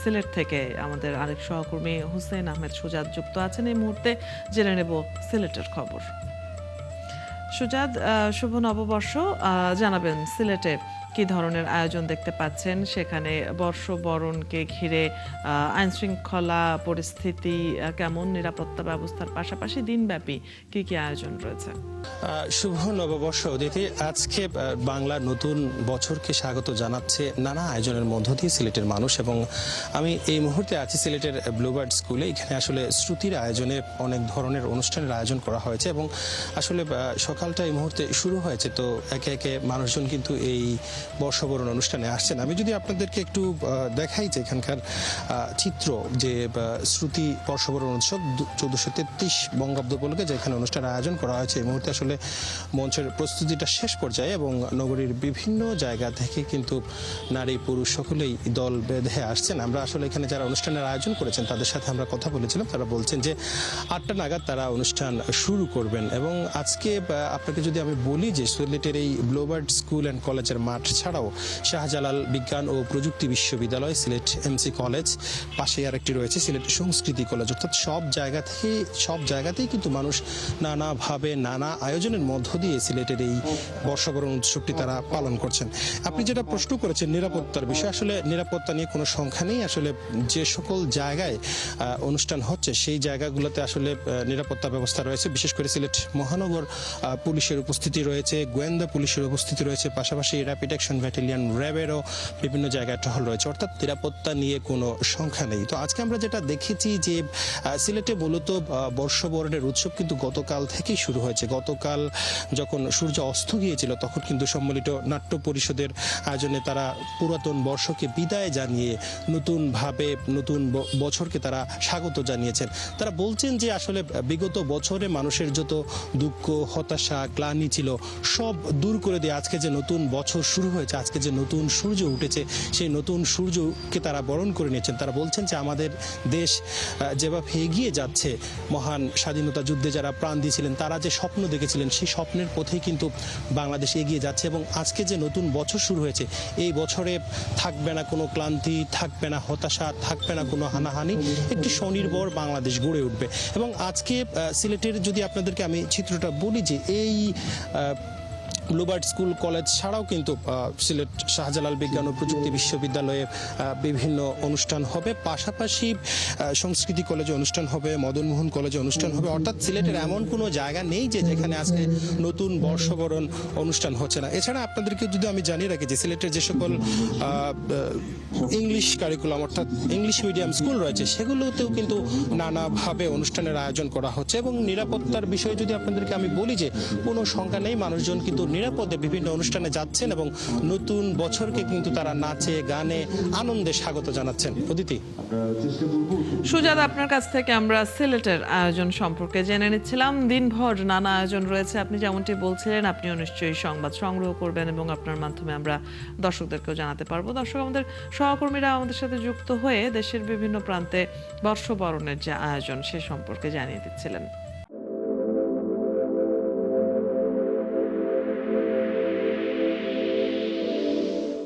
সিলেট থেকে আমাদের আরেক সহকর্মী হুসেইন আহমেদ সুজাত যুক্ত আছেন এই মুহূর্তে। জেনে নেব সিলেটের খবর। সুজাত, শুভ নববর্ষ। জানাবেন সিলেটে কি ধরনের আয়োজন দেখতে পাচ্ছেন, সেখানে বর্ষবরণকে ঘিরে আইন শৃঙ্খলা পরিস্থিতি কেমন, নিরাপত্তা ব্যবস্থার পাশাপাশি দিনব্যাপী কি কি আয়োজন রয়েছে? শুভ নববর্ষ অদিতি। আজকে বাংলা নতুন বছরকে স্বাগত জানাচ্ছে নানা আয়োজনের মধ্য দিয়ে সিলেটের মানুষ, এবং আমি এই মুহূর্তে আছি সিলেটের ব্লুবার্ড স্কুলে। এখানে আসলে শ্রুতির আয়োজনে অনেক ধরনের অনুষ্ঠানের আয়োজন করা হয়েছে এবং আসলে সকালটা এই মুহূর্তে শুরু হয়েছে। তো একে একে মানুষজন কিন্তু এই বর্ষবরণ অনুষ্ঠানে আসছেন। আমি যদি আপনাদেরকে একটু দেখাই যে এখানকার চিত্র, যে শ্রুতি বর্ষবরণ উৎসব 1433 বঙ্গাব্দ উপলক্ষে যেখানে অনুষ্ঠানের আয়োজন করা হয়েছে, এই মুহূর্তে আসলে মঞ্চের প্রস্তুতিটা শেষ পর্যায়ে এবং নগরীর বিভিন্ন জায়গা থেকে কিন্তু নারী পুরুষ সকলেই দল বেঁধে আসছেন। আমরা আসলে এখানে যারা অনুষ্ঠানের আয়োজন করেছেন তাদের সাথে আমরা কথা বলেছিলাম। তারা বলছেন যে 8টা নাগাদ তারা অনুষ্ঠান শুরু করবেন। এবং আজকে আপনাকে যদি আমি বলি যে সিলেটের এই ব্লুবার্ড স্কুল অ্যান্ড কলেজের মাঠ ছাড়াও শাহজালাল বিজ্ঞান ও প্রযুক্তি বিশ্ববিদ্যালয়, সিলেট এমসি কলেজ, পাশে আরেকটি রয়েছে সিলেট সংস্কৃতি কলেজ, অর্থাৎ সব জায়গাতেই কিন্তু মানুষ নানাভাবে নানা আয়োজনের মধ্য দিয়ে সিলেটের এই বর্ষবরণ উৎসবটি তারা পালন করছেন। আপনি যেটা প্রশ্ন করেছেন নিরাপত্তার বিষয়, আসলে নিরাপত্তা নিয়ে কোনো সংখ্যা নেই। আসলে যে সকল জায়গায় অনুষ্ঠান হচ্ছে সেই জায়গাগুলোতে আসলে নিরাপত্তা ব্যবস্থা রয়েছে। বিশেষ করে সিলেট মহানগর পুলিশের উপস্থিতি রয়েছে, গোয়েন্দা পুলিশের উপস্থিতি রয়েছে, পাশাপাশি র্যাপিড অ্যাকশন ব্যাটালিয়ন র্যাবেরও বিভিন্ন জায়গায় টহল রয়েছে, অর্থাৎ নিরাপত্তা নিয়ে কোনো সংখ্যা নেই। তো আজকে আমরা যেটা দেখেছি যে সিলেটে মূলত বর্ষবরণের উৎসব কিন্তু গতকাল থেকেই শুরু হয়েছে। গতকাল যখন সূর্য অস্ত গিয়েছিল তখন কিন্তু সম্মিলিত নাট্য পরিষদের আয়োজনে তারা পুরাতন বর্ষকে বিদায় জানিয়ে নতুনভাবে নতুন বছরকে তারা স্বাগত জানিয়েছেন। তারা বলছেন যে আসলে বিগত বছরে মানুষের যত দুঃখ, হতাশা, গ্লানি ছিল সব দূর করে দিয়ে আজকে যে নতুন বছর শুরু হয়েছে, আজকে যে নতুন সূর্য উঠেছে, সেই নতুন সূর্যকে তারা বরণ করে নিয়েছেন। তারা বলছেন যে আমাদের দেশ যেভাবে এগিয়ে যাচ্ছে, মহান স্বাধীনতা যুদ্ধে যারা প্রাণ দিয়েছিলেন তারা যে স্বপ্ন দেখেছিলেন সেই স্বপ্নের পথেই কিন্তু বাংলাদেশ এগিয়ে যাচ্ছে। এবং আজকে যে নতুন বছর শুরু হয়েছে, এই বছরে থাকবে না কোনো ক্লান্তি, থাকবে না হতাশা, থাকবে না কোনো হানাহানি, একটি স্বনির্ভর বাংলাদেশ গড়ে উঠবে। এবং আজকে সিলেটের যদি আপনাদেরকে আমি চিত্রটা বলি যে এই ব্লুবার্ড স্কুল কলেজ ছাড়াও কিন্তু সিলেট শাহজালাল বিজ্ঞান ও প্রযুক্তি বিশ্ববিদ্যালয়ে বিভিন্ন অনুষ্ঠান হবে, পাশাপাশি সংস্কৃতি কলেজে অনুষ্ঠান হবে, মদনমোহন কলেজে অনুষ্ঠান হবে। অর্থাৎ সিলেটের এমন কোনো জায়গা নেই যে যেখানে আজকে নতুন বর্ষবরণ অনুষ্ঠান হচ্ছে না। এছাড়া আপনাদেরকে যদি আমি জানিয়ে রাখি যে সিলেটের যে সকল ইংলিশ কারিকুলাম অর্থাৎ ইংলিশ মিডিয়াম স্কুল রয়েছে সেগুলোতেও কিন্তু নানাভাবে অনুষ্ঠানের আয়োজন করা হচ্ছে। এবং নিরাপত্তার বিষয়ে যদি আপনাদেরকে আমি বলি যে কোনো সংখ্যা নেই, মানুষজন কিন্তু নিরাপদে বিভিন্ন অনুষ্ঠানে যাচ্ছেন এবং নতুন বছরকে কিন্তু তারা নাচে গানে আনন্দে স্বাগত জানাচ্ছেন। অদিতি, সুজাত, আপনার কাছ থেকে আমরা সিলেটের আয়োজন সম্পর্কে জেনে নিচ্ছিলাম। দিনভর নানা আয়োজন রয়েছে, আপনি যেমনটি বলছিলেন আপনিও নিশ্চয়ই সংবাদ সংগ্রহ করবেন এবং আপনার মাধ্যমে আমরা দর্শকদেরকেও জানাতে পারবো। দর্শক, আমাদের সহকর্মীরা আমাদের সাথে যুক্ত হয়ে দেশের বিভিন্ন প্রান্তে বর্ষবরণের যে আয়োজন সে সম্পর্কে জানিয়ে দিচ্ছিলেন।